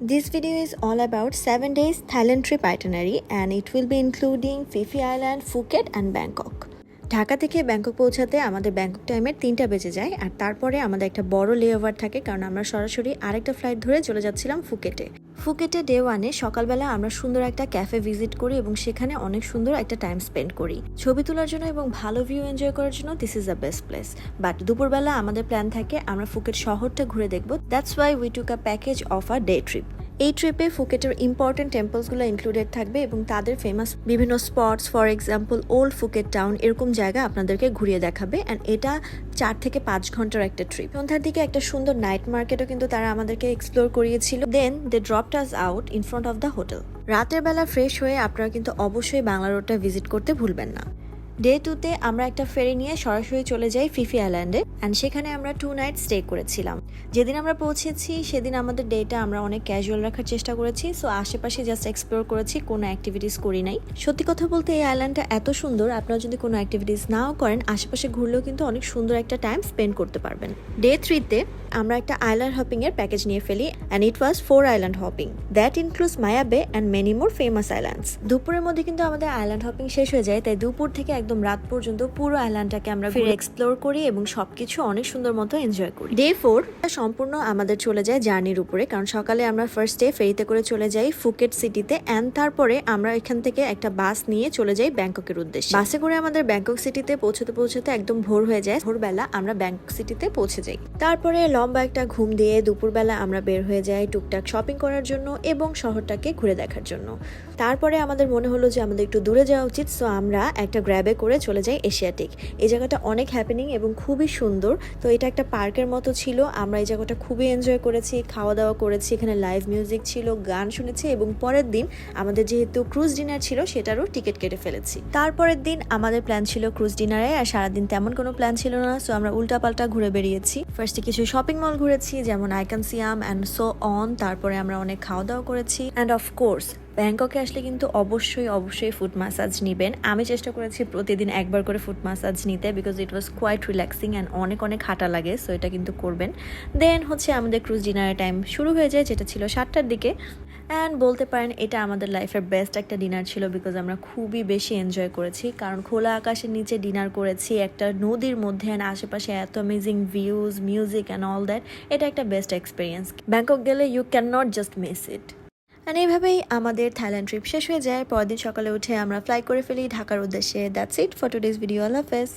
This video is all about 7 days Thailand trip itinerary and it will be including Phi Phi Island, Phuket and Bangkok. Dhaka থেকে Bangkok পৌঁছাতে আমাদের Bangkok টাইমের 3টা বেজে যায় আর তারপরে আমাদের একটা বড় লেওভার থাকে কারণ আমরা সরাসরি আরেকটা ফ্লাইট ধরে চলে যাচ্ছিলাম ফুকেটে ডে 1-এ সকালবেলা আমরা সুন্দর একটা ক্যাফে ভিজিট করি এবং সেখানে অনেক সুন্দর একটা টাইম স্পেন্ড করি ছবি তোলার জন্য এবং ভালো ভিউ এনজয় করার জন্য this is the best place. But দুপুরবেলা আমাদের প্ল্যান থাকে আমরা ফুকেট শহরটা ঘুরে দেখব। That's why we took a package of a day trip. এই ট্রিপে ফুকেটের ইম্পর্টেন্ট টেম্পলসগুলো ইনক্লুডেড থাকবে এবং তাদের ফেমাস বিভিন্ন spots, for example old Phuket town, এরকম জায়গা আপনাদেরকে ঘুরিয়ে দেখাবে অ্যান্ড এটা 4 থেকে 5 ঘন্টার একটা ট্রিপ। সন্ধ্যার দিকে একটা সুন্দর নাইট মার্কেটও কিন্তু তারা আমাদেরকে এক্সপ্লোর করিয়েছিল। Then they dropped us out in front of the hotel. রাতের বেলা ফ্রেশ হয়ে আপনারা কিন্তু অবশ্যই বাংলা রোডটা ভিজিট করতে ভুলবেন না। ডে 2-তে আমরা একটা ফেরি নিয়ে সরাসরি চলে যাই ফি ফি আইল্যান্ডে অ্যান্ড সেখানে আমরা 2 নাইট স্টে করেছিলাম। যেদিন আমরা পৌঁছেছি সেদিন আমাদের ডেটা আমরা অনেক ক্যাজুয়াল রাখার চেষ্টা করেছি, সো আশেপাশে জাস্ট এক্সপ্লোর করেছি, কোনো অ্যাক্টিভিটিস করি নাই। সত্যি কথা বলতে এই আইল্যান্ডটা এত সুন্দর, আপনারা যদি কোনো অ্যাক্টিভিটিস নাও করেন আশেপাশে ঘুরলেও কিন্তু অনেক সুন্দর একটা টাইম স্পেন্ড করতে পারবেন। ডে 3-তে আমরা একটা আইল্যান্ড হপিং এর প্যাকেজ নিয়ে ফেলি and it was 4 island hopping that includes Maya Bay and many more famous islands. দুপুরের মধ্যে কিন্তু আমাদের আইল্যান্ড হপিং শেষ হয়ে যায়, তাই দুপুর থেকে একদম রাত পর্যন্ত পুরো আইল্যান্ডটাকে আমরা ফিরে এক্সপ্লোর করি এবং সবকিছু অনেক সুন্দর মতো এনজয় করি। ডে 4 সম্পূর্ণ আমাদের চলে যায় জার্নির উপরে, কারণ সকালে আমরা ফার্স্ট ডে ফেরিতে করে চলে যাই ফুকেট সিটিতে অ্যান্ড তারপরে আমরা এখান থেকে একটা বাস নিয়ে চলে যাই ব্যাংককের উদ্দেশ্যে। বাসে করে আমাদের ব্যাংকক সিটিতে পৌঁছতে একদম ভোর হয়ে যায়। ভোরবেলা আমরা ব্যাংকক সিটিতে পৌঁছে যাই। তারপরে লম্বা একটা ঘুম দিয়ে দুপুরবেলা আমরা বের হয়ে যাই টুকটাক শপিং করার জন্য এবং শহরটাকে ঘুরে দেখার জন্য। তারপরে আমাদের মনে হলো যে আমাদের একটু দূরে যাওয়া উচিত, সো আমরা একটা গ্র্যাবে করে চলে যাই এশিয়াটিক। এই জায়গাটা অনেক হ্যাপেনিং এবং খুবই সুন্দর। তো এটা একটা পার্কের মতো ছিল, আমরা এই জায়গাটা খুবই এনজয় করেছি, খাওয়া দাওয়া করেছি, এখানে লাইভ মিউজিক ছিল, গান শুনেছি এবং পরের দিন আমাদের যেহেতু ক্রুজ ডিনার ছিল সেটারও টিকিট কেটে ফেলেছি। তারপরের দিন আমাদের প্ল্যান ছিল ক্রুজ ডিনারে, আর সারাদিন তেমন কোনো প্ল্যান ছিল না, সো আমরা উল্টাপাল্টা ঘুরে বেরিয়েছি। ফার্স্টে কিছু শপিং মল ঘুরেছি যেমন icon Siam and so on, তারপরে আমরা অনেক খাওয়া দাওয়া করেছি অ্যান্ড অফকোর্স ব্যাংককে আসলে কিন্তু অবশ্যই ফুট ম্যাসাজ নেবেন। আমি চেষ্টা করেছি প্রতিদিন একবার করে ফুট ম্যাসাজ নিতে because it was quite relaxing and অনেক হাঁটা লাগে, সো এটা কিন্তু করবেন। দেন আমাদের ক্রুজ ডিনারের টাইম শুরু হয়ে যায় যেটা ছিল 7টার দিকে অ্যান্ড বলতে পারেন এটা আমাদের লাইফের বেস্ট একটা ডিনার ছিল বিকজ আমরা খুবই বেশি এনজয় করেছি, কারণ খোলা আকাশের নিচে ডিনার করেছি একটা নদীর মধ্যে অ্যান্ড আশেপাশে এত amazing views, music and all that. এটা একটা বেস্ট এক্সপিরিয়েন্স। ব্যাংকক গেলে you can not just miss it. আর এইভাবেই আমাদের থাইল্যান্ড ট্রিপ শেষ হয়ে যায়। পরের দিন সকালে উঠে আমরা ফ্লাই করে ফেলি ঢাকার উদ্দেশ্যে। That's it for today's video. আল্লাহ হাফেজ।